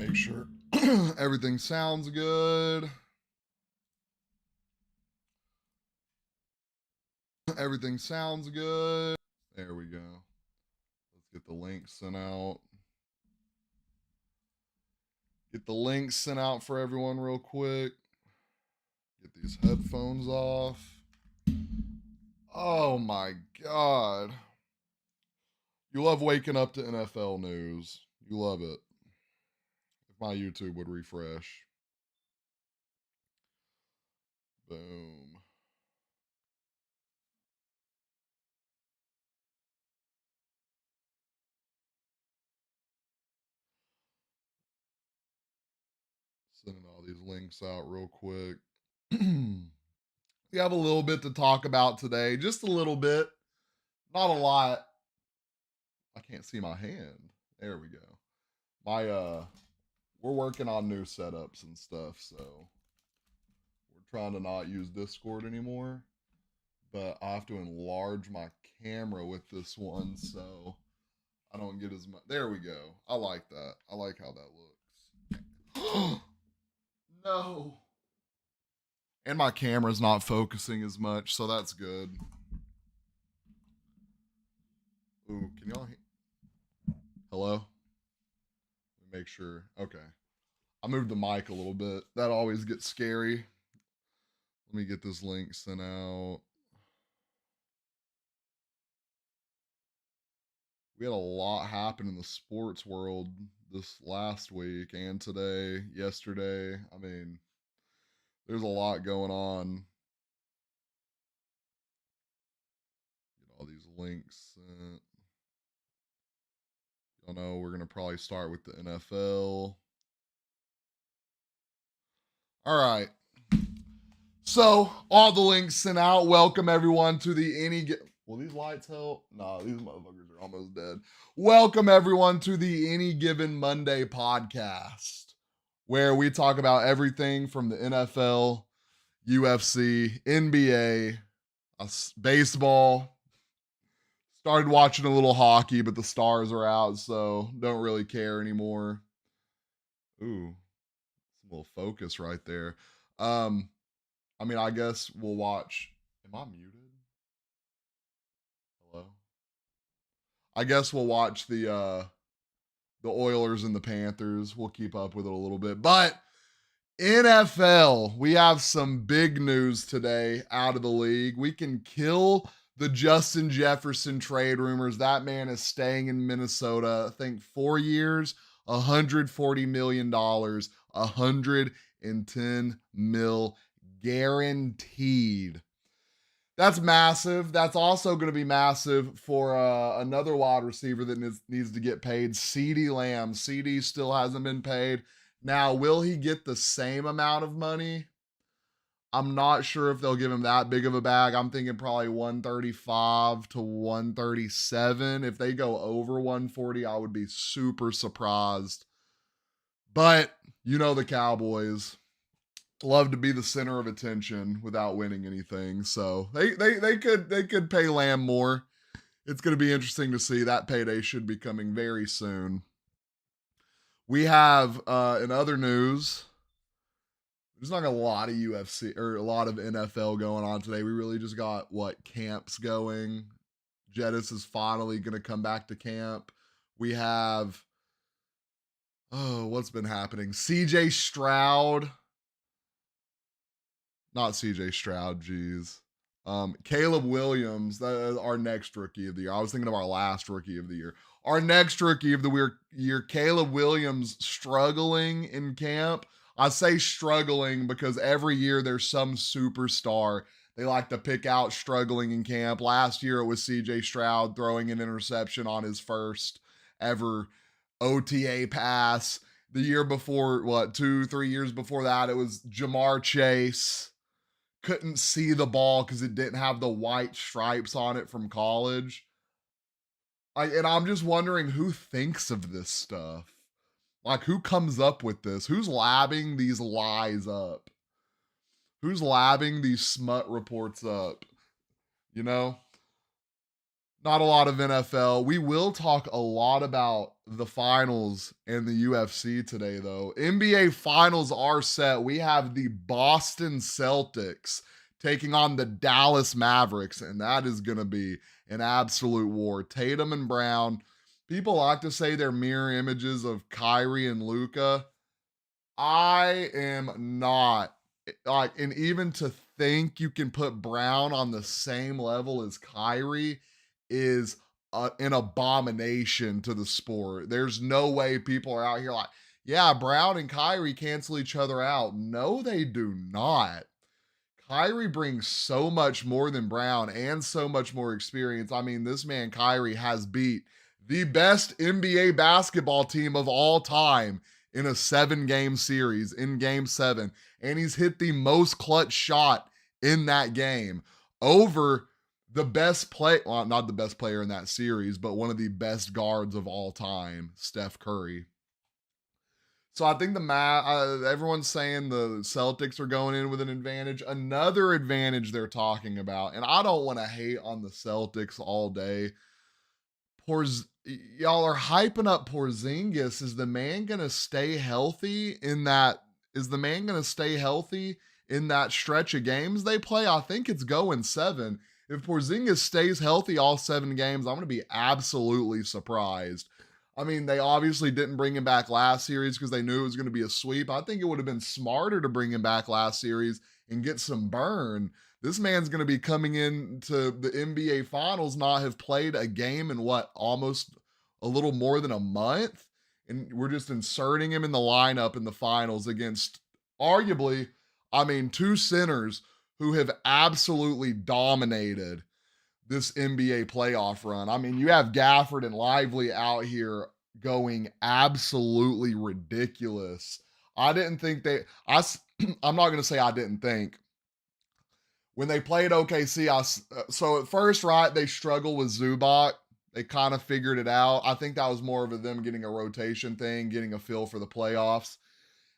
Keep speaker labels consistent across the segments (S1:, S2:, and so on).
S1: Make sure everything sounds good. Everything sounds good. There we go. Let's get the link sent out. Get the link sent out for everyone real quick. Get these headphones off. Oh my God. You love waking up to NFL news. You love it. If my YouTube would refresh. Boom. Sending all these links out real quick. We have a little bit to talk about today. Just a little bit. Not a lot. I can't see my hand. There we go. We're working on new setups and stuff, so we're trying to not use Discord anymore. But I have to enlarge my camera with this one, so I don't get as much. There we go. I like that. I like how that looks. No. And my camera's not focusing as much, so that's good. Ooh, can y'all hear? Hello? Make sure. Okay. I moved the mic a little bit. That always gets scary. Let me get this link sent out. We had a lot happen in the sports world this last week and today, yesterday. I mean, there's a lot going on. Get all these links sent. Y'all know we're going to probably start with the NFL. All right. So, all the links sent out. Welcome everyone to the Will these lights help? No, these motherfuckers are almost dead. Welcome everyone to the Any Given Monday podcast, where we talk about everything from the NFL, UFC, NBA, baseball. Started watching a little hockey, but the Stars are out, so don't really care anymore. Ooh, some little focus right there. I mean, I guess we'll watch. Am I muted? Hello? I guess we'll watch the Oilers and the Panthers. We'll keep up with it a little bit. But NFL, we have some big news today out of the league. We can kill the Justin Jefferson trade rumors. That man is staying in Minnesota, I think 4 years, $140 million, 110 mil guaranteed. That's massive. That's also going to be massive for another wide receiver that needs to get paid, CeeDee Lamb. CeeDee still hasn't been paid. Now, will he get the same amount of money? I'm not sure if they'll give him that big of a bag. I'm thinking probably 135 to 137. If they go over 140, I would be super surprised. But you know the Cowboys love to be the center of attention without winning anything. So they could pay Lamb more. It's going to be interesting to see. That payday should be coming very soon. We have in other news, there's not a lot of UFC or a lot of NFL going on today. We really just got camps going. Jettis is finally going to come back to camp. We have what's been happening? CJ Stroud. Not CJ Stroud, geez. Caleb Williams, that is our next rookie of the year. I was thinking of our last rookie of the year. Our next rookie of the year, Caleb Williams, struggling in camp. I say struggling because every year there's some superstar they like to pick out struggling in camp. Last year it was CJ Stroud throwing an interception on his first ever OTA pass. The year before, 2-3 years before that, it was Jamar Chase. Couldn't see the ball because it didn't have the white stripes on it from college. And I'm just wondering who thinks of this stuff. Like, who comes up with this? Who's labbing these lies up? Who's labbing these smut reports up? You know? Not a lot of NFL. We will talk a lot about the finals and the UFC today, though. NBA finals are set. We have the Boston Celtics taking on the Dallas Mavericks, and that is going to be an absolute war. Tatum and Brown. People like to say they're mirror images of Kyrie and Luca. I am not like, and even to think you can put Brown on the same level as Kyrie is an abomination to the sport. There's no way people are out here like, yeah, Brown and Kyrie cancel each other out. No, they do not. Kyrie brings so much more than Brown and so much more experience. I mean, this man, Kyrie, has beat the best NBA basketball team of all time in a 7-game series in game 7. And he's hit the most clutch shot in that game over the best play, well, not the best player in that series, but one of the best guards of all time, Steph Curry. So I think everyone's saying the Celtics are going in with an advantage. Another advantage they're talking about, and I don't want to hate on the Celtics all day. Y'all are hyping up Porzingis. Is the man going to stay healthy in that? Is the man going to stay healthy in that stretch of games they play? I think it's going 7. If Porzingis stays healthy all 7 games, I'm going to be absolutely surprised. I mean, they obviously didn't bring him back last series because they knew it was going to be a sweep. I think it would have been smarter to bring him back last series and get some burn. This man's going to be coming into the NBA Finals, not have played a game in almost a little more than a month. And we're just inserting him in the lineup in the finals against arguably, I mean, 2 centers who have absolutely dominated this NBA playoff run. I mean, you have Gafford and Lively out here going absolutely ridiculous. I didn't think I'm not going to say I didn't think. When they played OKC, so at first, right, they struggled with Zubac. They kind of figured it out. I think that was more of them getting a rotation thing, getting a feel for the playoffs.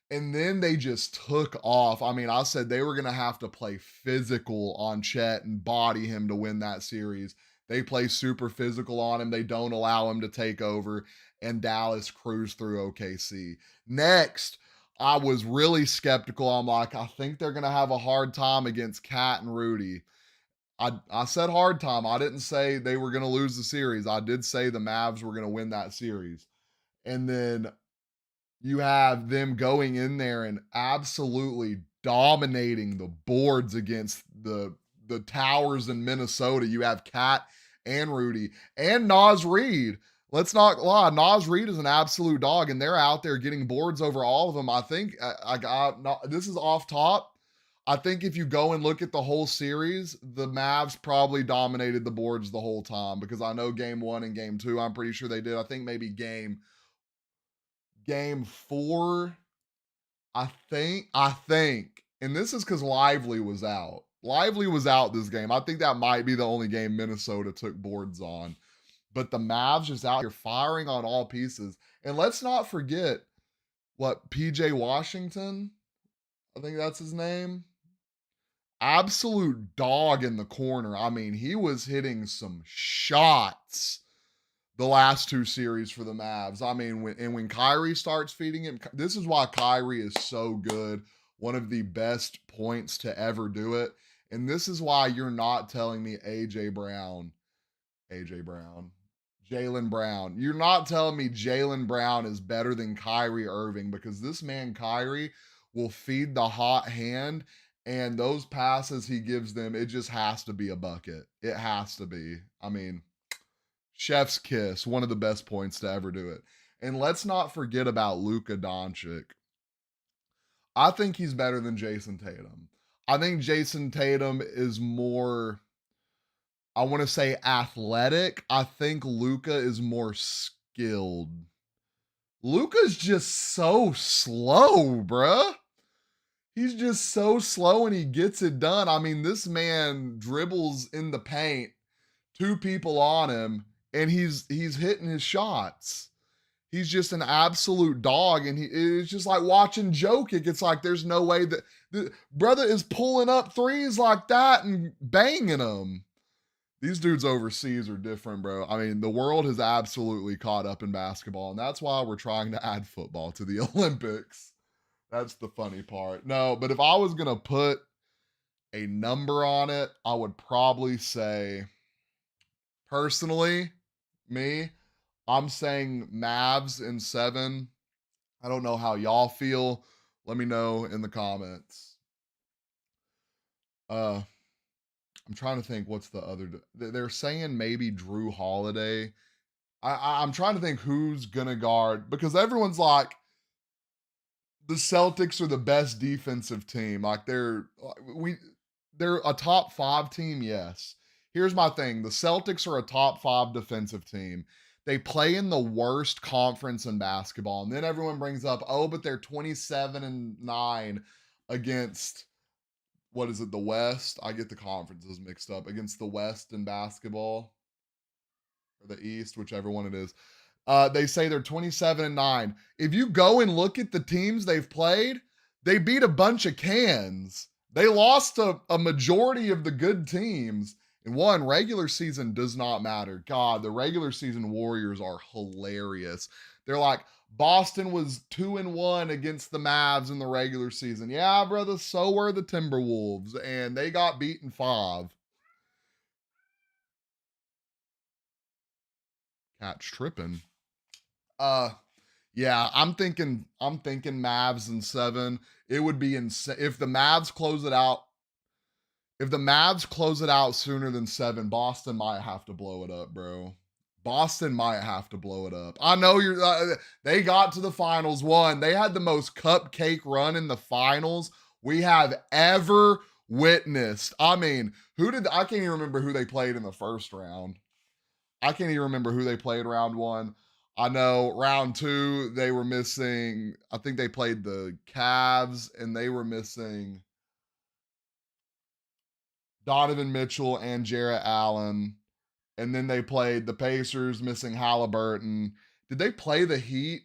S1: And then they just took off. I mean, I said they were going to have to play physical on Chet and body him to win that series. They play super physical on him. They don't allow him to take over. And Dallas cruised through OKC. Next, I was really skeptical. I'm like, I think they're going to have a hard time against Cat and Rudy. I said hard time. I didn't say they were going to lose the series. I did say the Mavs were going to win that series. And then you have them going in there and absolutely dominating the boards against the towers in Minnesota. You have Cat and Rudy and Naz Reid. Let's not lie. Naz Reid is an absolute dog, and they're out there getting boards over all of them. I think this is off top. I think if you go and look at the whole series, the Mavs probably dominated the boards the whole time because I know game 1 and game 2, I'm pretty sure they did. I think maybe game 4, I think, and this is because Lively was out. Lively was out this game. I think that might be the only game Minnesota took boards on. But the Mavs just out here firing on all pieces. And let's not forget PJ Washington, I think that's his name. Absolute dog in the corner. I mean, he was hitting some shots the last 2 series for the Mavs. I mean, when Kyrie starts feeding him, this is why Kyrie is so good. One of the best points to ever do it. And this is why you're not telling me Jaylen Brown. You're not telling me Jaylen Brown is better than Kyrie Irving because this man, Kyrie, will feed the hot hand. And those passes he gives them, it just has to be a bucket. It has to be. I mean, chef's kiss, one of the best points to ever do it. And let's not forget about Luka Doncic. I think he's better than Jason Tatum. I think Jason Tatum is more, I want to say, athletic. I think Luka is more skilled. Luka's just so slow, bruh. He's just so slow and he gets it done. I mean, this man dribbles in the paint, 2 people on him, and he's hitting his shots. He's just an absolute dog, and it's just like watching Jokic. It's like there's no way that the brother is pulling up threes like that and banging them. These dudes overseas are different, bro. I mean, the world has absolutely caught up in basketball, and that's why we're trying to add football to the Olympics. That's the funny part. No, but if I was gonna put a number on it, I would probably say, personally, me, I'm saying Mavs in 7. I don't know how y'all feel. Let me know in the comments. Uh, I'm trying to think what's the other. They're saying maybe Drew Holiday. I'm trying to think who's gonna guard because everyone's like the Celtics are the best defensive team. Like they're a top 5 team, yes. Here's my thing. The Celtics are a top 5 defensive team. They play in the worst conference in basketball. And then everyone brings up, "Oh, but they're 27 and 9 against what is it, the West?" I get the conferences mixed up. Against the West in basketball or the East, whichever one it is. They say they're 27 and 9. If you go and look at the teams they've played, they beat a bunch of cans. They lost to a majority of the good teams. And one, regular season does not matter. God, the regular season Warriors are hilarious. They're like, Boston was 2-1 against the Mavs in the regular season. Yeah, brother, so were the Timberwolves, and they got beaten 5. Catch tripping. Uh, Yeah, I'm thinking Mavs in 7. It would be insane if the Mavs close it out. If the Mavs close it out sooner than 7, Boston might have to blow it up, bro. Boston might have to blow it up. I know they got to the finals, won. They had the most cupcake run in the finals we have ever witnessed. I mean, I can't even remember who they played in the first round. I can't even remember who they played round 1. I know round 2 they were missing. I think they played the Cavs and they were missing Donovan Mitchell and Jarrett Allen. And then they played the Pacers, missing Halliburton. Did they play the Heat?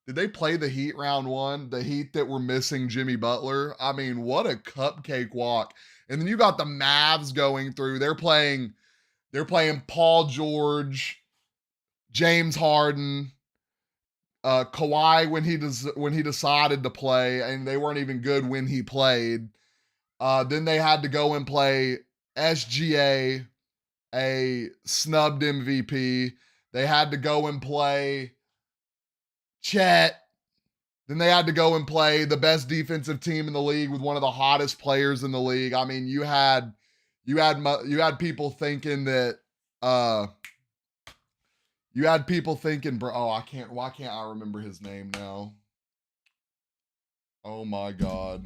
S1: Did they play the Heat round 1? The Heat that were missing Jimmy Butler. I mean, what a cupcake walk. And then you got the Mavs going through. They're playing Paul George, James Harden, Kawhi when he decided to play, and they weren't even good when he played. Then they had to go and play SGA, a snubbed MVP. They had to go and play Chet. Then they had to go and play the best defensive team in the league with one of the hottest players in the league. I mean, you had people thinking that you had people thinking, bro, oh, why can't I remember his name now? Oh my God.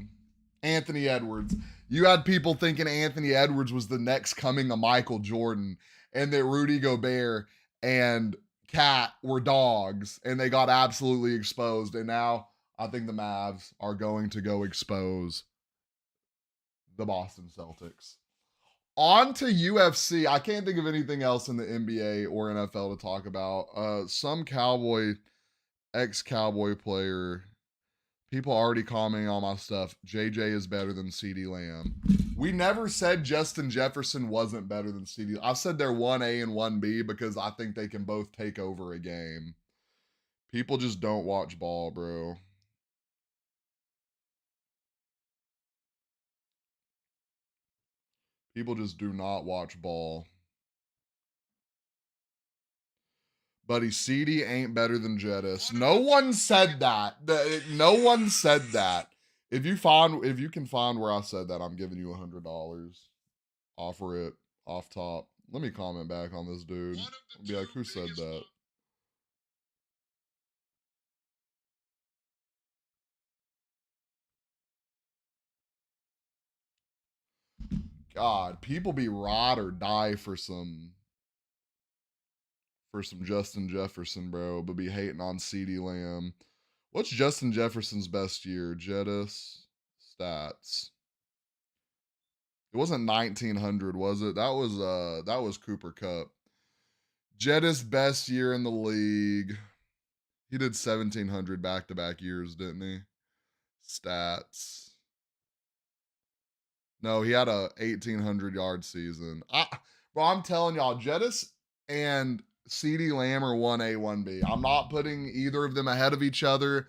S1: Anthony Edwards. You had people thinking Anthony Edwards was the next coming of Michael Jordan and that Rudy Gobert and Cat were dogs and they got absolutely exposed. And now I think the Mavs are going to go expose the Boston Celtics. On to UFC. I can't think of anything else in the NBA or NFL to talk about. Some ex-Cowboy player. People already commenting on my stuff. JJ is better than CeeDee Lamb. We never said Justin Jefferson wasn't better than CeeDee. I said they're 1A and 1B because I think they can both take over a game. People just don't watch ball, bro. People just do not watch ball. Buddy, CD ain't better than Jettis. No one said that. No one said that. If you can find where I said that, I'm giving you $100. Offer it off top. Let me comment back on this dude. I'll be like, who said that? God, people be ride or die for some Justin Jefferson, bro, but be hating on CeeDee Lamb. What's Justin Jefferson's best year? Jettis stats. It wasn't 1900, was it? That was Cooper Cup. Jettis best year in the league. He did 1700 back-to-back years, didn't he? Stats. No, he had a 1800 yard season. Bro, I'm telling y'all, Jettis and CeeDee Lamb are 1A, 1B. I'm not putting either of them ahead of each other.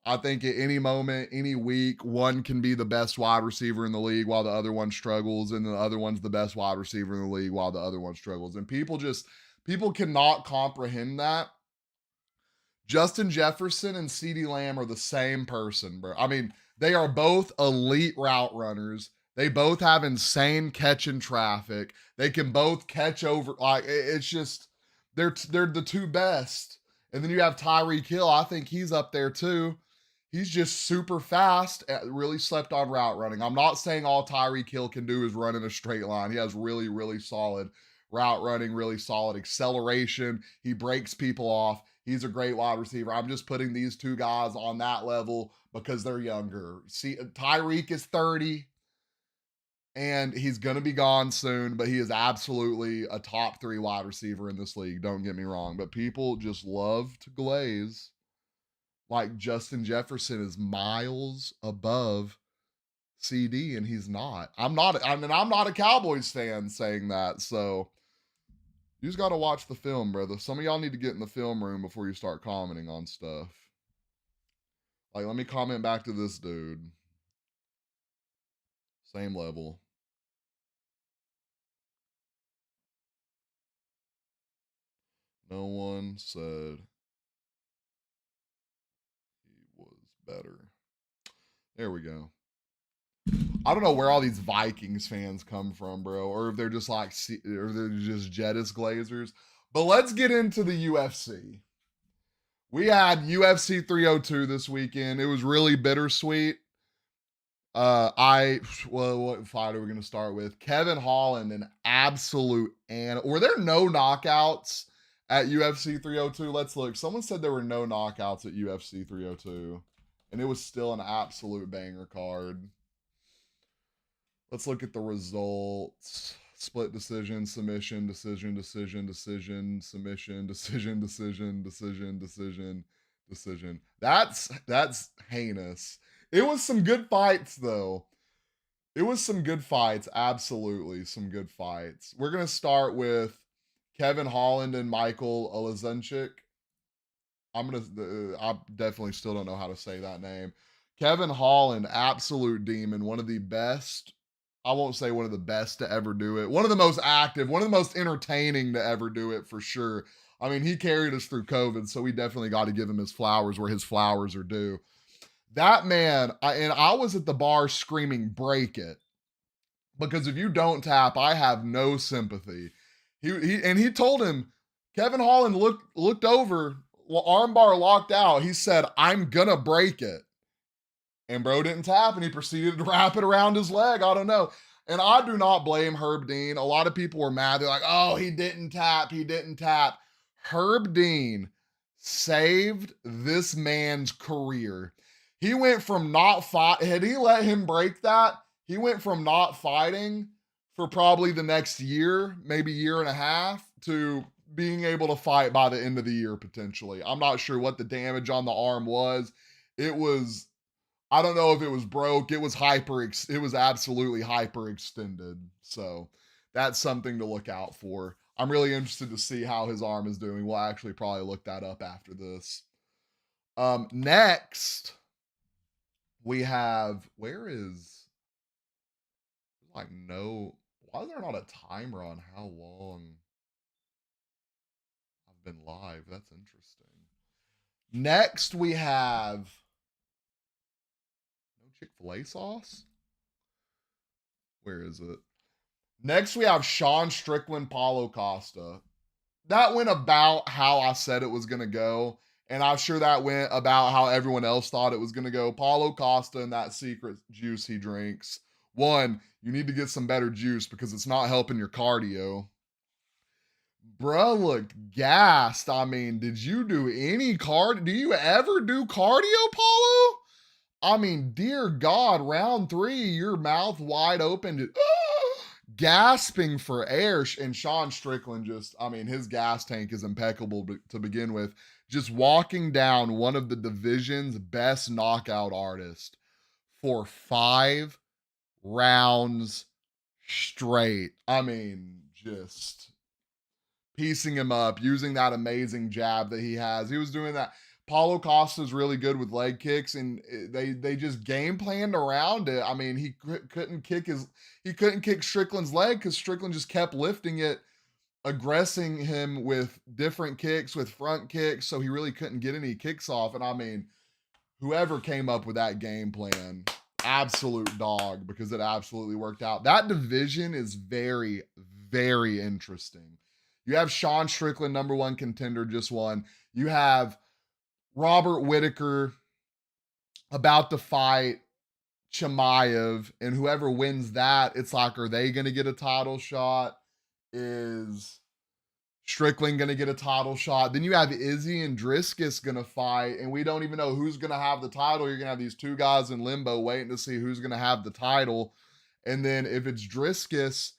S1: I think at any moment, any week, one can be the best wide receiver in the league while the other one struggles, and the other one's the best wide receiver in the league while the other one struggles. And people cannot comprehend that. Justin Jefferson and CeeDee Lamb are the same person, bro. I mean, they are both elite route runners. They both have insane catch in traffic. They can both catch over. Like it's just they're the two best. And then you have Tyreek Hill. I think he's up there too. He's just super fast. Really slept on route running. I'm not saying all Tyreek Hill can do is run in a straight line. He has really, really solid route running, really solid acceleration. He breaks people off. He's a great wide receiver. I'm just putting these two guys on that level because they're younger. See, Tyreek is 30 and he's going to be gone soon, but he is absolutely a top 3 wide receiver in this league. Don't get me wrong, but people just love to glaze like Justin Jefferson is miles above CD and he's not. I'm not a Cowboys fan saying that. So you just got to watch the film, brother. Some of y'all need to get in the film room before you start commenting on stuff. Like, let me comment back to this dude. Same level. No one said he was better. There we go. I don't know where all these Vikings fans come from, bro, or if they're just like, or they're just Jettis Glazers. But let's get into the UFC. We had UFC 302 this weekend. It was really bittersweet. What fight are we going to start with? Kevin Holland, an absolute were there no knockouts at UFC 302? Let's look. Someone said there were no knockouts at UFC 302, and it was still an absolute banger card. Let's look at the results. Split decision, submission, decision, decision, decision, submission, decision, decision, decision, decision, decision. That's heinous. It was some good fights though. It was some good fights, absolutely some good fights. We're gonna start with Kevin Holland and Michael Olazenchik. I definitely still don't know how to say that name. Kevin Holland, absolute demon, one of the best. I won't say one of the best to ever do it. One of the most active, one of the most entertaining to ever do it for sure. I mean, he carried us through COVID, so we definitely got to give him his flowers where his flowers are due. That man, I was at the bar screaming, break it. Because if you don't tap, I have no sympathy. He told him, Kevin Holland looked over, armbar locked out. He said, I'm gonna break it. And bro didn't tap and he proceeded to wrap it around his leg. I don't know. And I do not blame Herb Dean. A lot of people were mad. They're like, oh, he didn't tap. He didn't tap. Herb Dean saved this man's career. He went from not fight. Had he let him break that, he went from not fighting for probably the next year, maybe year and a half, to being able to fight by the end of the year potentially. I'm not sure what the damage on the arm was. I don't know if it was broke. It was absolutely hyperextended. So that's something to look out for. I'm really interested to see how his arm is doing. We'll actually probably look that up after this. Next, we have, why is there not a timer on how long I've been live? That's interesting. Next, we have Chick-fil-A sauce? Where is it? Next, we have Sean Strickland, Paulo Costa. That went about how I said it was going to go. And I'm sure that went about how everyone else thought it was going to go. Paulo Costa and that secret juice he drinks. One, you need to get some better juice because it's not helping your cardio. Bruh looked gassed. I mean, did you do any cardio? Do you ever do cardio, Paulo? I mean, dear God, round 3, your mouth wide open, gasping for air. And Sean Strickland his gas tank is impeccable to begin with. Just walking down one of the division's best knockout artists for 5 rounds straight. I mean, just piecing him up, using that amazing jab that he has. He was doing that. Paulo Costa's really good with leg kicks, and they just game planned around it. I mean, he couldn't kick Strickland's leg because Strickland just kept lifting it, aggressing him with different kicks, with front kicks, so he really couldn't get any kicks off. And I mean, whoever came up with that game plan, absolute dog, because it absolutely worked out. That division is very, very interesting. You have Sean Strickland, number one contender, just won. You have Robert Whitaker about to fight Chimaev, and whoever wins that, it's like, are they going to get a title shot? Is Strickland going to get a title shot? Then you have Izzy and Driscus going to fight, and we don't even know who's going to have the title. You're going to have these two guys in limbo waiting to see who's going to have the title. And then if it's Driscus,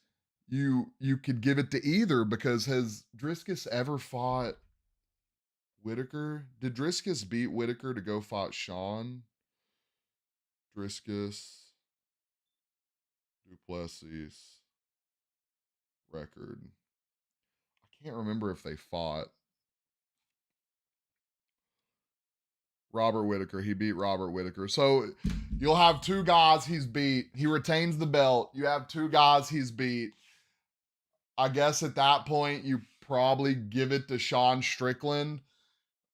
S1: you could give it to either, because has Driscus ever fought Whitaker? Did Driscus beat Whitaker to go fight Sean? Driscus, Duplessis, record. I can't remember if they fought. Robert Whitaker. He beat Robert Whitaker. So you'll have two guys he's beat. He retains the belt. You have two guys he's beat. I guess at that point, you probably give it to Sean Strickland.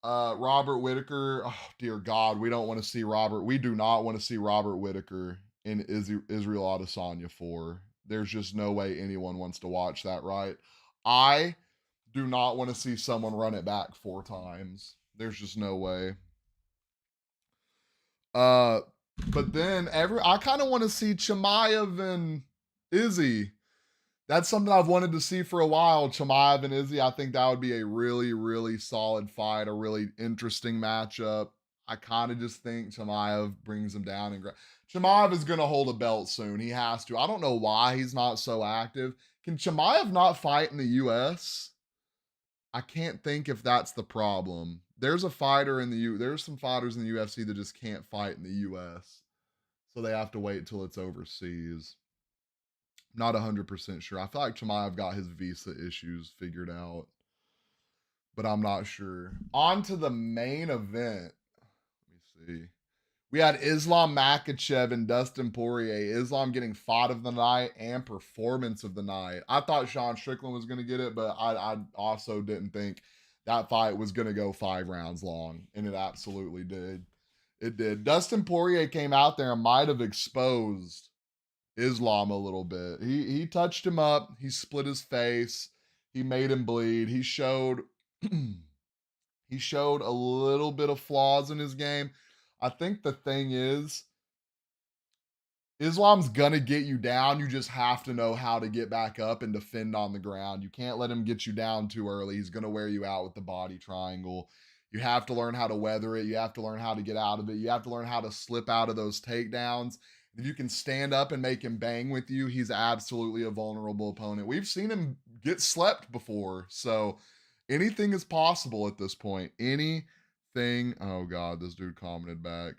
S1: Robert Whitaker. Oh, dear God. We don't want to see Robert. We do not want to see Robert Whitaker in Israel Adesanya 4. There's just no way anyone wants to watch that, right? I do not want to see someone run it back 4 times. There's just no way. Uh, but then I kind of want to see Chimaev and Izzy. That's something I've wanted to see for a while. Chimaev and Izzy. I think that would be a really, really solid fight, a really interesting matchup. I kind of just think Chimaev brings him down, and Chimaev is going to hold a belt soon. He has to. I don't know why he's not so active. Can Chimaev not fight in the U.S.? I can't think if that's the problem. There's a fighter in the There's some fighters in the UFC that just can't fight in the US. So they have to wait till it's overseas. Not 100% sure. I feel like Chimaev got his visa issues figured out, but I'm not sure. On to the main event. Let me see. We had Islam Makhachev and Dustin Poirier. Islam getting fight of the night and performance of the night. I thought Sean Strickland was going to get it, but I also didn't think that fight was going to go 5 rounds long, and it absolutely did. It did. Dustin Poirier came out there and might have exposed Islam a little bit. He touched him up. He split his face. He made him bleed. He showed he showed a little bit of flaws in his game. I think the thing is, Islam's gonna get you down. You just have to know how to get back up and defend on the ground. You can't let him get you down too early. He's gonna wear you out with the body triangle. You have to learn how to weather it. You have to learn how to get out of it. You have to learn how to slip out of those takedowns. If you can stand up and make him bang with you, he's absolutely a vulnerable opponent. We've seen him get slept before. So anything is possible at this point. Anything. Oh, God, this dude commented back.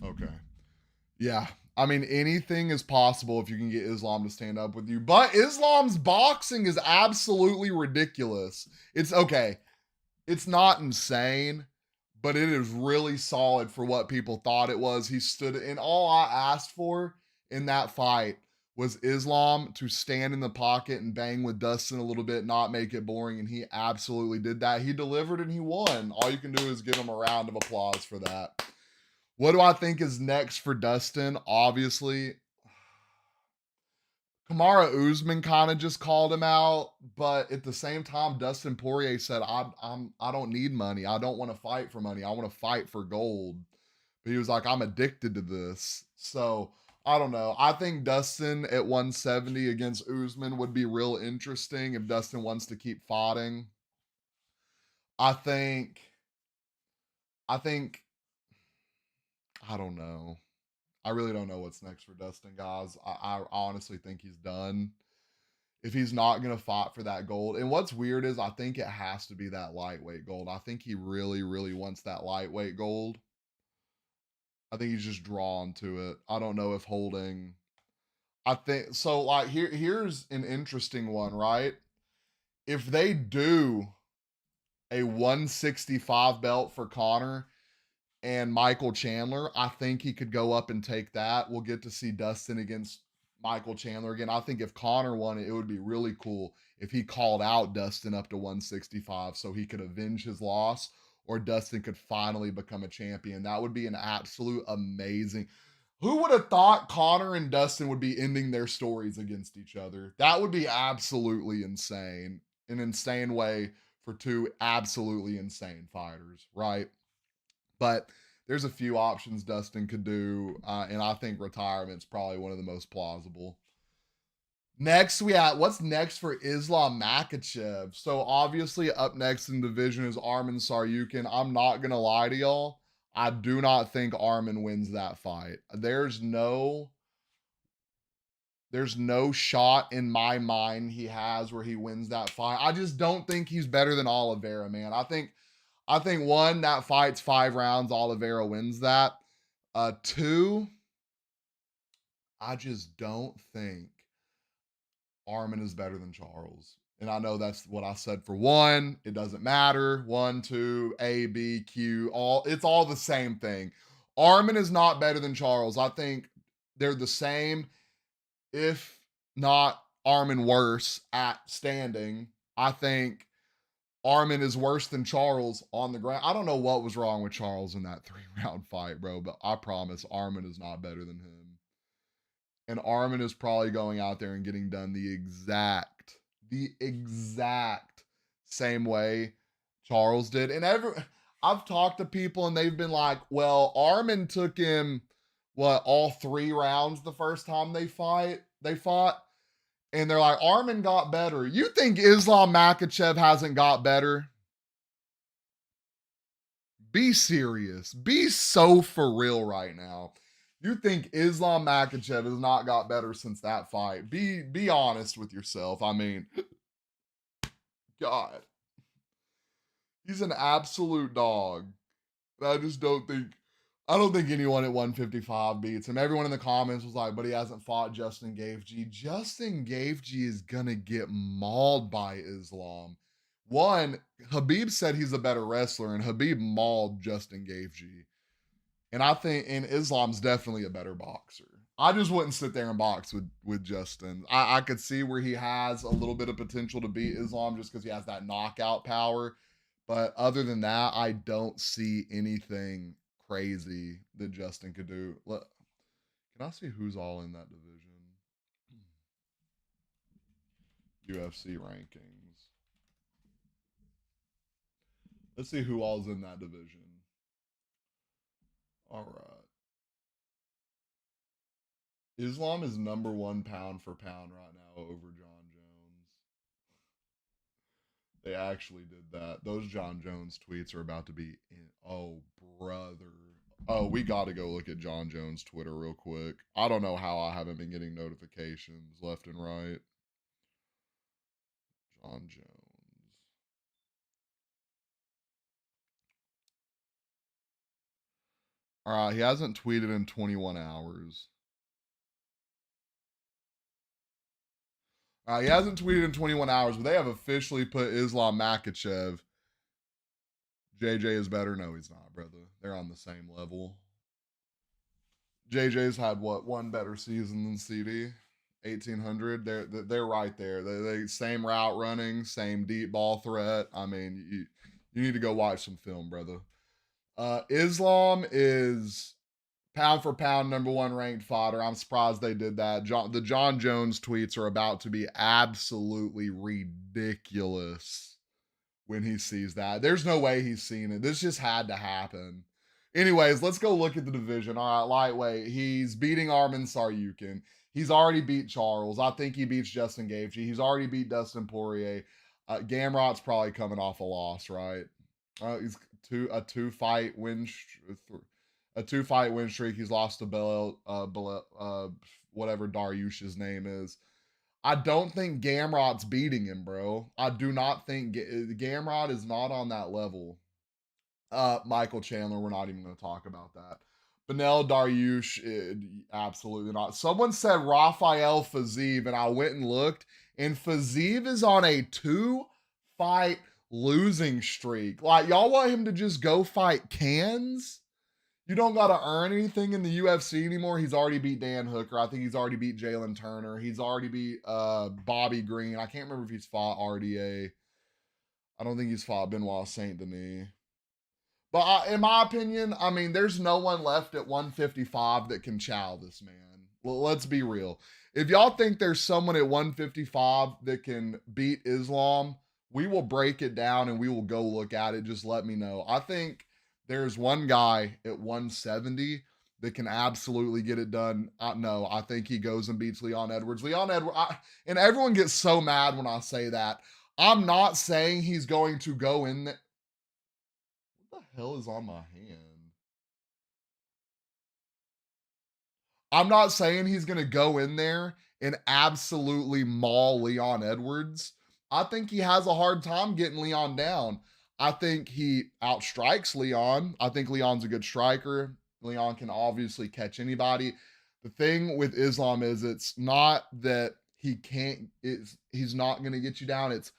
S1: Okay. Yeah. I mean, anything is possible if you can get Islam to stand up with you. But Islam's boxing is absolutely ridiculous. It's okay. It's not insane, but it is really solid for what people thought it was. He stood, and all I asked for in that fight was Islam to stand in the pocket and bang with Dustin a little bit, not make it boring. And he absolutely did that. He delivered and he won. All you can do is give him a round of applause for that. What do I think is next for Dustin? Obviously, Kamara Usman kind of just called him out, but at the same time, Dustin Poirier said, I don't need money. I don't want to fight for money. I want to fight for gold." But he was like, "I'm addicted to this." So I don't know. I think Dustin at 170 against Usman would be real interesting if Dustin wants to keep fighting. I think, I think, I don't know. I really don't know what's next for Dustin, guys. I honestly think he's done. if he's not going to fight for that gold. And what's weird is I think it has to be that lightweight gold. I think he really, really wants that lightweight gold. I think he's just drawn to it. I don't know if holding. I think so. Like here's an interesting one, right? If they do a 165 belt for Connor and Michael Chandler, I think he could go up and take that. We'll get to see Dustin against Michael Chandler again. I think if Connor won it, it would be really cool if he called out Dustin up to 165 so he could avenge his loss or Dustin could finally become a champion. That would be an absolute amazing. Who would have thought Connor and Dustin would be ending their stories against each other? That would be absolutely insane. An insane way for two absolutely insane fighters, right? But there's a few options Dustin could do, and I think retirement's probably one of the most plausible. Next, we have what's next for Islam Makhachev. So obviously, up next in the division is Arman Saryukin. I'm not gonna lie to y'all. I do not think Arman wins that fight. There's no shot in my mind he has where he wins that fight. I just don't think he's better than Oliveira, man. I think one, that fight's 5 rounds. Oliveira wins that. Two, I just don't think Arman is better than Charles. And I know that's what I said for one. It doesn't matter. One, two, A, B, Q, it's all the same thing. Arman is not better than Charles. I think they're the same, if not Arman worse at standing. I think Arman is worse than Charles on the ground. I don't know what was wrong with Charles in that 3 round fight, bro, but I promise Arman is not better than him. And Arman is probably going out there and getting done the exact same way Charles did. And I've talked to people and they've been like, well, Arman took him all 3 rounds the first time they fought. And they're like, Arman got better. You think Islam Makhachev hasn't got better? Be serious. Be so for real right now. You think Islam Makhachev has not got better since that fight? Be honest with yourself. I mean, God, he's an absolute dog. I don't think anyone at 155 beats him. Everyone in the comments was like, but he hasn't fought Justin Gaethje. Justin Gaethje is gonna get mauled by Islam. One, Habib said he's a better wrestler, and Habib mauled Justin Gaethje. And Islam's definitely a better boxer. I just wouldn't sit there and box with Justin. I could see where he has a little bit of potential to beat Islam just because he has that knockout power. But other than that, I don't see anything crazy that Justin could do. Can I see who's all in that division? UFC rankings. Let's see who all's in that division. All right. Islam is number one pound for pound right now over John Jones. They actually did that. Those John Jones tweets are about to be in. Oh, brother. Oh, we got to go look at John Jones' Twitter real quick. I don't know how I haven't been getting notifications left and right. John Jones. All right, he hasn't tweeted in 21 hours. He hasn't tweeted in 21 hours, but they have officially put Islam Makhachev. JJ is better. No, he's not, brother. They're on the same level. JJ's had one better season than CD. 1800. They're right there. They same route running, same deep ball threat. I mean, you need to go watch some film, brother. Islam is pound for pound number one ranked fighter. I'm surprised they did that. The John Jones tweets are about to be absolutely ridiculous when he sees that. There's no way he's seen it. This just had to happen. Anyways, let's go look at the division. All right, lightweight. He's beating Arman Saryukin. He's already beat Charles. I think he beats Justin Gaethje. He's already beat Dustin Poirier. Gamrot's probably coming off a loss, right? He's a two fight win streak. He's lost to whatever Dariush's name is. I don't think Gamrot's beating him, bro. I do not think Gamrot is not on that level. Michael Chandler, we're not even going to talk about that. Benel Dariush, absolutely not. Someone said Rafael Fiziev, and I went and looked, and Fiziev is on a 2-fight losing streak. Like, y'all want him to just go fight cans? You don't got to earn anything in the UFC anymore. He's already beat Dan Hooker. I think he's already beat Jalen Turner. He's already beat Bobby Green. I can't remember if he's fought RDA. I don't think he's fought Benoit Saint Denis. But in my opinion, I mean, there's no one left at 155 that can chow this man. Well, let's be real. If y'all think there's someone at 155 that can beat Islam, we will break it down and we will go look at it. Just let me know. I think there's one guy at 170 that can absolutely get it done. No, I think he goes and beats Leon Edwards. Leon Edwards, and everyone gets so mad when I say that. I'm not saying he's going to go in there. What the hell is on my hand? I'm not saying he's going to go in there and absolutely maul Leon Edwards. I think he has a hard time getting Leon down. I think he outstrikes Leon. I think Leon's a good striker. Leon can obviously catch anybody. The thing with Islam is it's not that he can't, he's not going to get you down. It's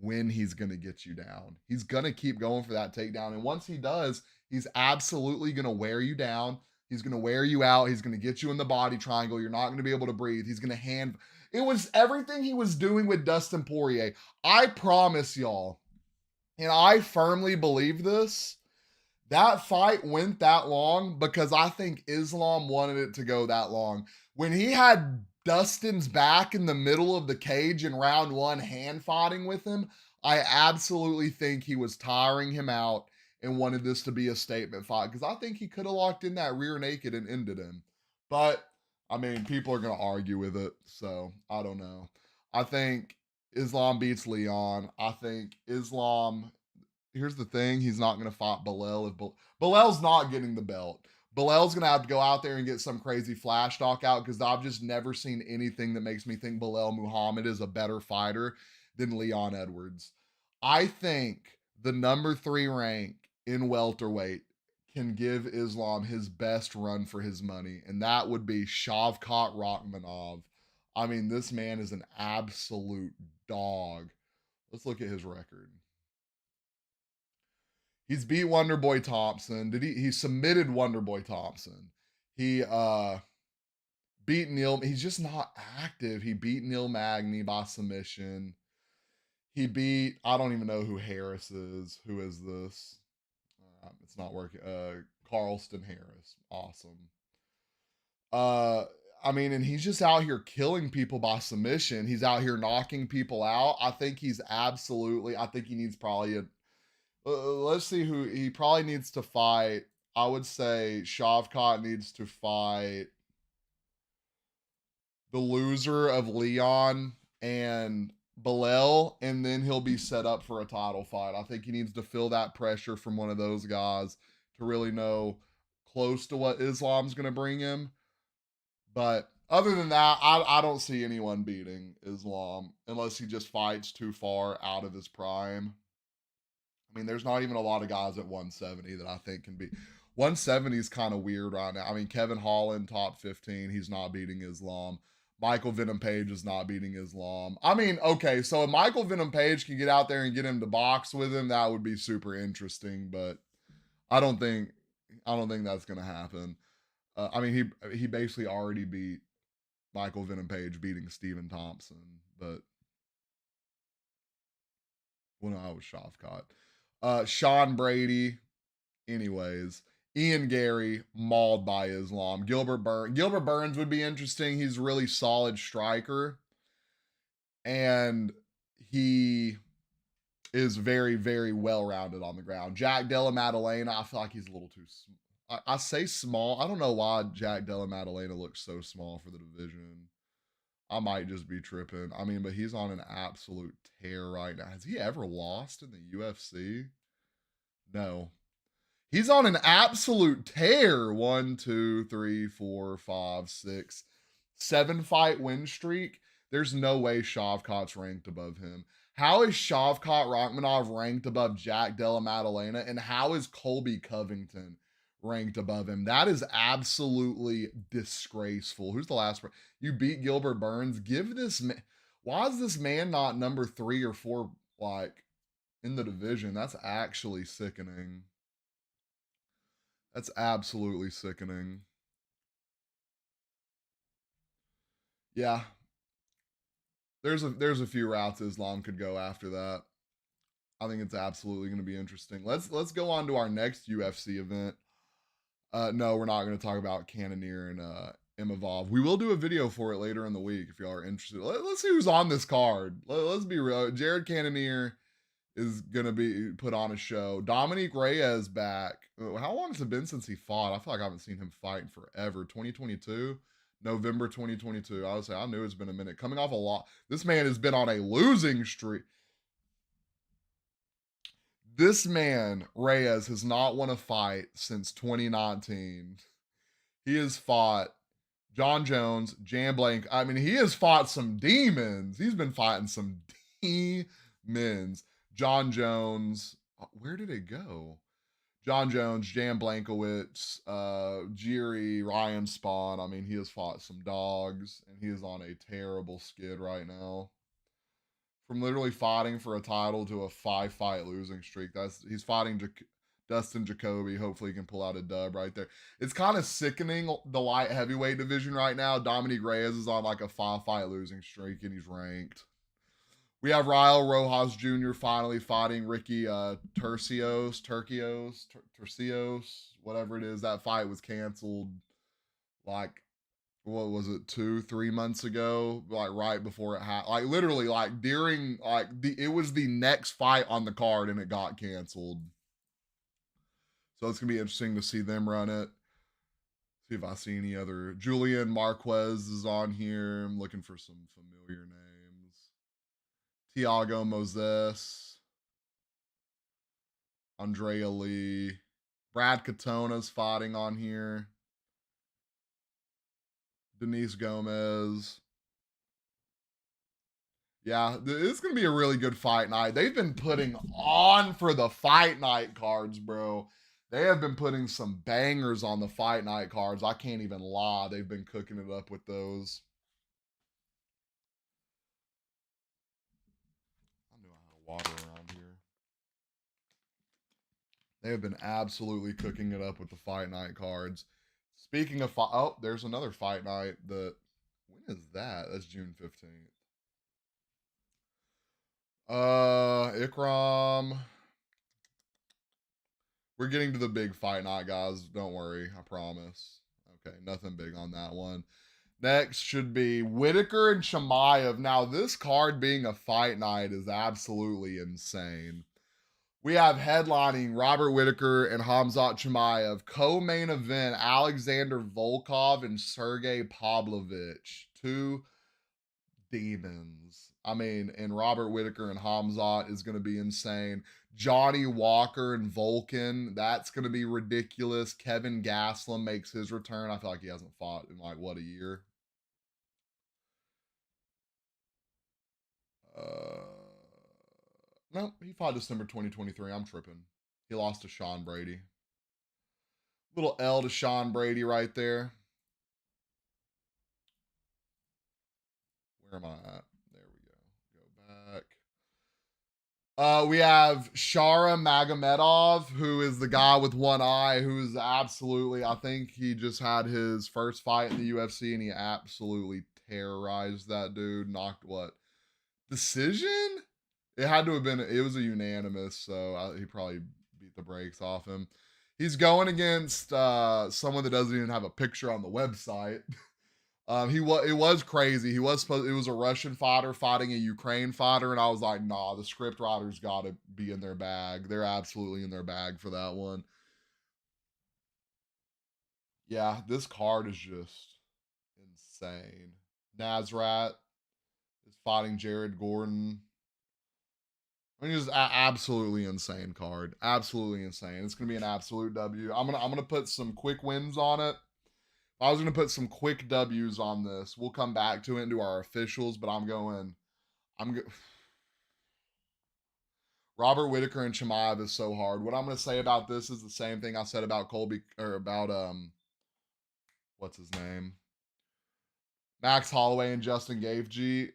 S1: when he's going to get you down. He's going to keep going for that takedown. And once he does, he's absolutely going to wear you down. He's going to wear you out. He's going to get you in the body triangle. You're not going to be able to breathe. He's going to hand. It was everything he was doing with Dustin Poirier. I promise y'all, and I firmly believe this, that fight went that long because I think Islam wanted it to go that long. When he had Dustin's back in the middle of the cage in round one, hand fighting with him, I absolutely think he was tiring him out and wanted this to be a statement fight because I think he could have locked in that rear naked and ended him. But, I mean, people are going to argue with it, so I don't know. I think Islam beats Leon. I think Islam, here's the thing, he's not going to fight Bilal. If Bilal's not getting the belt. Bilal's going to have to go out there and get some crazy flash knockout because I've just never seen anything that makes me think Bilal Muhammad is a better fighter than Leon Edwards. I think the number 3 rank in welterweight can give Islam his best run for his money, and that would be Shavkat Rakhmonov. I mean, this man is an absolute dog. Let's look at his record. He's beat Wonderboy Thompson. He submitted Wonderboy Thompson. He beat Neil. He's just not active. He beat Neil Magny by submission. He beat, I don't even know who Harris is. Who is this? It's not working. Carlston Harris. Awesome. I mean, and he's just out here killing people by submission. He's out here knocking people out. I think he needs probably let's see who he probably needs to fight. I would say Shavkat needs to fight the loser of Leon and Bilal, and then he'll be set up for a title fight. I think he needs to feel that pressure from one of those guys to really know close to what Islam's going to bring him. But other than that, I don't see anyone beating Islam unless he just fights too far out of his prime. I mean, there's not even a lot of guys at 170 that I think can be. 170 is kind of weird right now. I mean, Kevin Holland, top 15, he's not beating Islam. Michael Venom Page is not beating Islam. I mean, okay, so if Michael Venom Page can get out there and get him to box with him, that would be super interesting. But I don't think that's gonna happen. I mean, he basically already beat Michael Venom Page, beating Stephen Thompson. But well, no, I was Shavkat. Sean Brady, anyways. Ian Gary, mauled by Islam. Gilbert Burns would be interesting. He's a really solid striker. And he is very, very well-rounded on the ground. Jack Della Maddalena, I feel like he's a little too small. I say small. I don't know why Jack Della Maddalena looks so small for the division. I might just be tripping. I mean, but he's on an absolute tear right now. Has he ever lost in the UFC? No. He's on an absolute tear. 1, 2, 3, 4, 5, 6, 7 fight win streak. There's no way Shavkat's ranked above him. How is Shavkat Rachmanov ranked above Jack Della Maddalena? And how is Colby Covington ranked above him? That is absolutely disgraceful. Who's the last one? You beat Gilbert Burns. Give this man. Why is this man not number 3 or 4, like, in the division? That's actually sickening. That's absolutely sickening. Yeah. There's a few routes Islam could go after that. I think it's absolutely going to be interesting. Let's go on to our next UFC event. No, we're not going to talk about Cannonier and Imavov. We will do a video for it later in the week if y'all are interested. Let's see who's on this card. Let's be real. Jared Cannonier is going to be put on a show. Dominique Reyes back. How long has it been since he fought? I feel like I haven't seen him fight in forever. 2022? November 2022. I would say I knew it's been a minute. Coming off a lot. This man has been on a losing streak. This man, Reyes, has not won a fight since 2019. He has fought John Jones, Jan Blank. I mean, he has fought some demons. He's been fighting some demons. John Jones. Where did it go? John Jones, Jan Blankowitz, Jiri, Ryan Spawn. I mean, he has fought some dogs, and he is on a terrible skid right now. From literally fighting for a title to a 5-fight losing streak. He's fighting Dustin Jacoby. Hopefully he can pull out a dub right there. It's kind of sickening, the light heavyweight division right now. Dominique Reyes is on like a 5-fight losing streak, and he's ranked. We have Raul Rojas Jr. finally fighting Ricky Turcios, whatever it is. That fight was canceled like, what was it, 2-3 months ago, like right before it happened, like literally like during like it was the next fight on the card and it got canceled. So it's gonna be interesting to see them run it. See if I see any other. Julian Marquez is on here. I'm looking for some familiar names. Tiago Moses, Andrea Lee, Brad Katona's fighting on here. Denise Gomez. Yeah, it's going to be a really good fight night. They've been putting on for the fight night cards, bro. They have been putting some bangers on the fight night cards. I can't even lie. They've been cooking it up with those. I knew I had water around here. They have been absolutely cooking it up with the fight night cards. Speaking of fight, oh, there's another fight night that, when is that? That's June 15th. Ikram. We're getting to the big fight night, guys. Don't worry, I promise. Okay, nothing big on that one. Next should be Whitaker and Chimaev. Now, this card being a fight night is absolutely insane. We have headlining Robert Whitaker and Khamzat Chimaev. Co-main event, Alexander Volkov and Sergey Pavlovich. Two demons. I mean, and Robert Whitaker and Khamzat is going to be insane. Johnny Walker and Vulcan, that's going to be ridiculous. Kevin Gastelum makes his return. I feel like he hasn't fought in like, what, a year? No, he fought December 2023. I'm tripping. He lost to Sean Brady. Little L to Sean Brady right there. Where am I at? There we go. Go back. We have Shara Magomedov, who is the guy with one eye, who's absolutely, I think he just had his first fight in the UFC and he absolutely terrorized that dude. Knocked what? Decision? It had to have been, it was a unanimous, so he probably beat the brakes off him. He's going against someone that doesn't even have a picture on the website. It was crazy. It was a Russian fighter fighting a Ukraine fighter, and I was like, nah, the script writers got to be in their bag. They're absolutely in their bag for that one. Yeah, this card is just insane. Nazrat is fighting Jared Gordon. I mean, just absolutely insane card. Absolutely insane. It's gonna be an absolute W. I'm gonna put some quick wins on it. If I was going to put some quick W's on this. We'll come back to it and do our officials, but I'm Robert Whitaker and Chimaev is so hard. What I'm going to say about this is the same thing I said about Colby or about what's his name? Max Holloway and Justin Gaethje.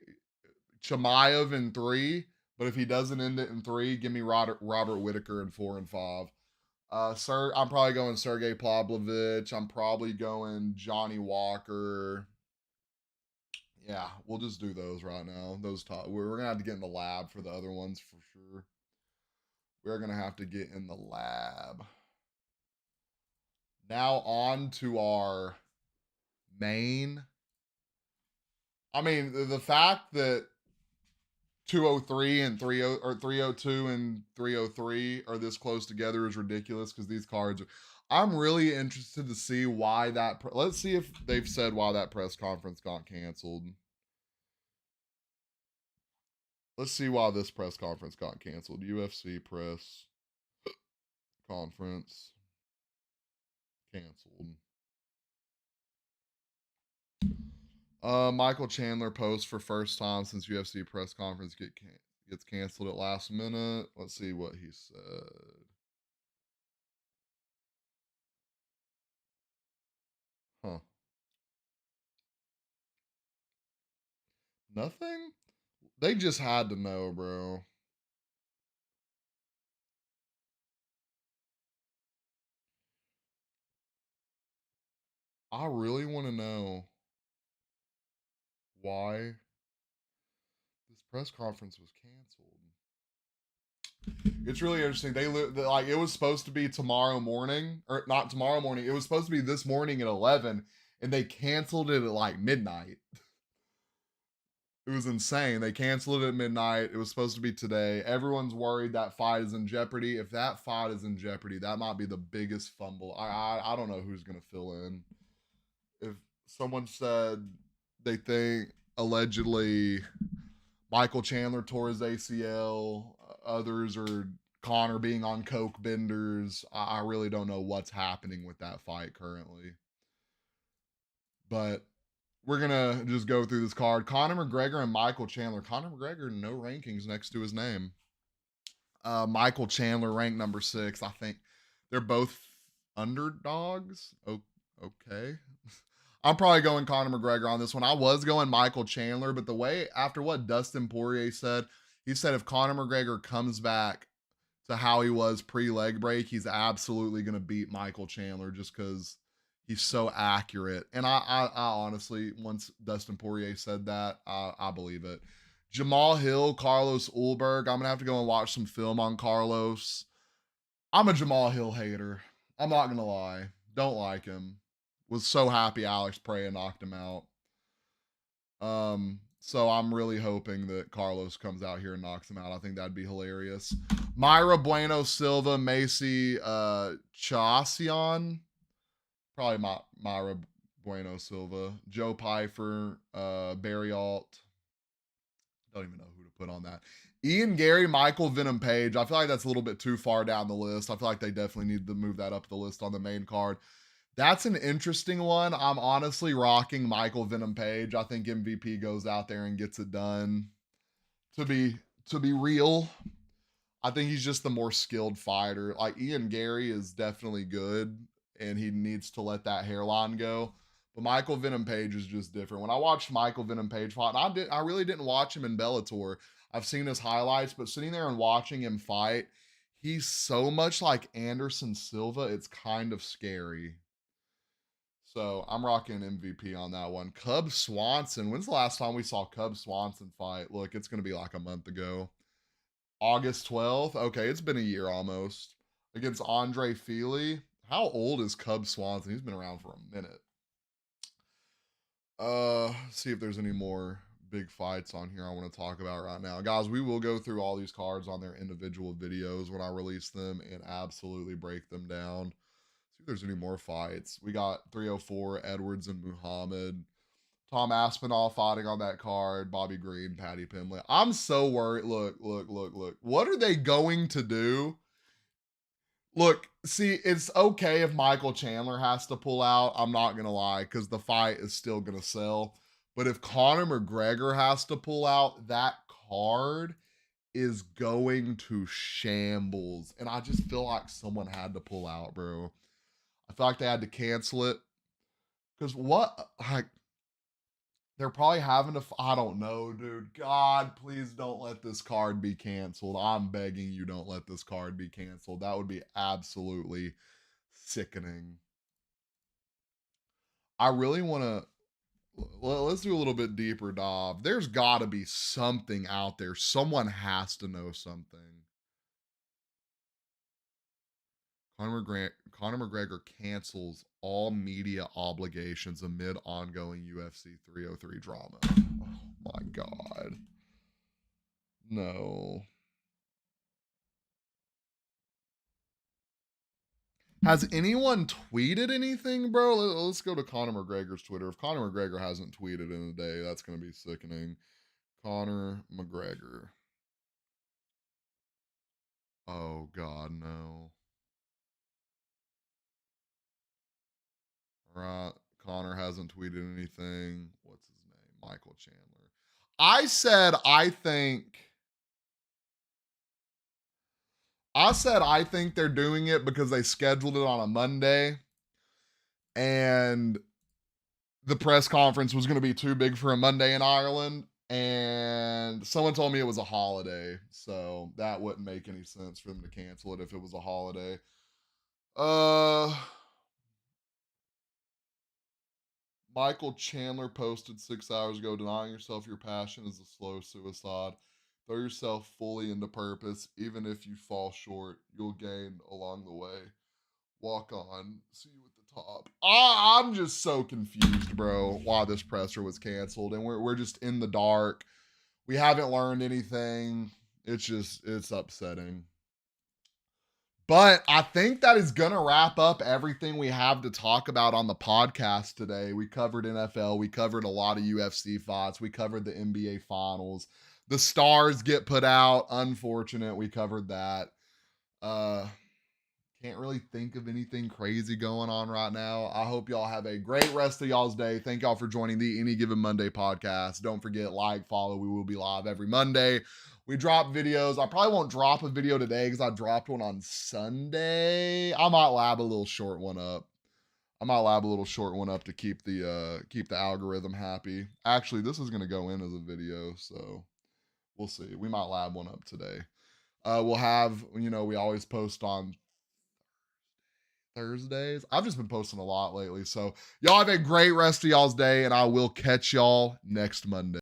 S1: Chimaev in 3, but if he doesn't end it in 3, give me Robert Whitaker in 4 and 5. I'm probably going Sergey Pavlovich. I'm probably going Johnny Walker. Yeah, we'll just do those right now. Those top. We're gonna have to get in the lab for the other ones for sure. We're gonna have to get in the lab. Now on to our main. I mean, the fact that 203 and 30 or 302 and 303 are this close together is ridiculous because these cards are. I'm really interested to see why that. Let's see if they've said why that press conference got canceled. Let's see why this press conference got canceled. UFC press conference canceled. Michael Chandler posts for first time since UFC press conference gets canceled at last minute. Let's see what he said. Huh. Nothing? They just had to know, bro. I really want to know why this press conference was canceled. It's really interesting. Like it was supposed to be tomorrow morning, or not tomorrow morning. It was supposed to be this morning at 11, and they canceled it at like midnight. It was insane. They canceled it at midnight. It was supposed to be today. Everyone's worried that fight is in jeopardy. If that fight is in jeopardy, that might be the biggest fumble. I don't know who's gonna fill in. If someone said they think allegedly Michael Chandler tore his ACL, others are Connor being on coke benders. I really don't know what's happening with that fight currently. But we're gonna just go through this card. Conor McGregor and Michael Chandler. Conor McGregor, no rankings next to his name. Michael Chandler ranked number 6. I think they're both underdogs. Okay. I'm probably going Conor McGregor on this one. I was going Michael Chandler, but the way after what Dustin Poirier said, he said if Conor McGregor comes back to how he was pre-leg break, he's absolutely going to beat Michael Chandler just because he's so accurate. And I honestly, once Dustin Poirier said that, I believe it. Jamal Hill, Carlos Ulberg. I'm going to have to go and watch some film on Carlos. I'm a Jamal Hill hater. I'm not going to lie. Don't like him. Was so happy Alex Pereira knocked him out. So I'm really hoping that Carlos comes out here and knocks him out. I think that'd be hilarious. Myra Bueno Silva, Macy Chassian. Probably Myra Bueno Silva. Joe Pfeiffer, Barry Alt. Don't even know who to put on that. Ian Gary, Michael Venom Page. I feel like that's a little bit too far down the list. I feel like they definitely need to move that up the list on the main card. That's an interesting one. I'm honestly rocking Michael Venom Page. I think MVP goes out there and gets it done. To be real, I think he's just the more skilled fighter. Like Ian Gary is definitely good, and he needs to let that hairline go. But Michael Venom Page is just different. When I watched Michael Venom Page fight, and I really didn't watch him in Bellator. I've seen his highlights, but sitting there and watching him fight, he's so much like Anderson Silva. It's kind of scary. So I'm rocking MVP on that one. Cub Swanson. When's the last time we saw Cub Swanson fight? Look, it's going to be like a month ago. August 12th. Okay, it's been a year almost. Against Andre Feely. How old is Cub Swanson? He's been around for a minute. See if there's any more big fights on here I want to talk about right now. Guys, we will go through all these cards on their individual videos when I release them and absolutely break them down. See if there's any more fights. We got 304, Edwards and Muhammad. Tom Aspinall fighting on that card. Bobby Green, Patty Pimblett. I'm so worried. Look. What are they going to do? Look, see, it's okay if Michael Chandler has to pull out. I'm not gonna lie, because the fight is still gonna sell. But if Conor McGregor has to pull out, that card is going to shambles. And I just feel like someone had to pull out, bro. I feel like they had to cancel it. Because what, like, they're probably having to, I don't know, dude. God, please don't let this card be canceled. I'm begging you, don't let this card be canceled. That would be absolutely sickening. I really want to, let's do a little bit deeper dive. There's got to be something out there. Someone has to know something. Conor McGregor cancels all media obligations amid ongoing UFC 303 drama. Oh my God. No. Has anyone tweeted anything, bro? Let's go to Conor McGregor's Twitter. If Conor McGregor hasn't tweeted in a day, that's going to be sickening. Conor McGregor. Oh, God, no. All right. Conor hasn't tweeted anything. What's his name? Michael Chandler. I said I think they're doing it because they scheduled it on a Monday and the press conference was going to be too big for a Monday in Ireland. And someone told me it was a holiday. So that wouldn't make any sense for them to cancel it if it was a holiday. Uh, Michael Chandler posted 6 hours ago, denying yourself your passion is a slow suicide. Throw yourself fully into purpose. Even if you fall short, you'll gain along the way. Walk on. See you at the top. I'm just so confused, bro, why this presser was canceled. And we're just in the dark. We haven't learned anything. It's upsetting. But I think that is going to wrap up everything we have to talk about on the podcast today. We covered NFL, we covered a lot of UFC fights, we covered the NBA finals. The stars get put out. Unfortunate, we covered that. Uh can't really think of anything crazy going on right now. I hope y'all have a great rest of y'all's day. Thank y'all for joining the Any Given Monday podcast. Don't forget, like, follow. We will be live every Monday. We drop videos. I probably won't drop a video today because I dropped one on Sunday. I might lab a little short one up. To keep the algorithm happy. Actually, this is gonna go in as a video, so we'll see. We might lab one up today. We'll have, we always post on Thursdays. I've just been posting a lot lately. So y'all have a great rest of y'all's day, and I will catch y'all next Monday.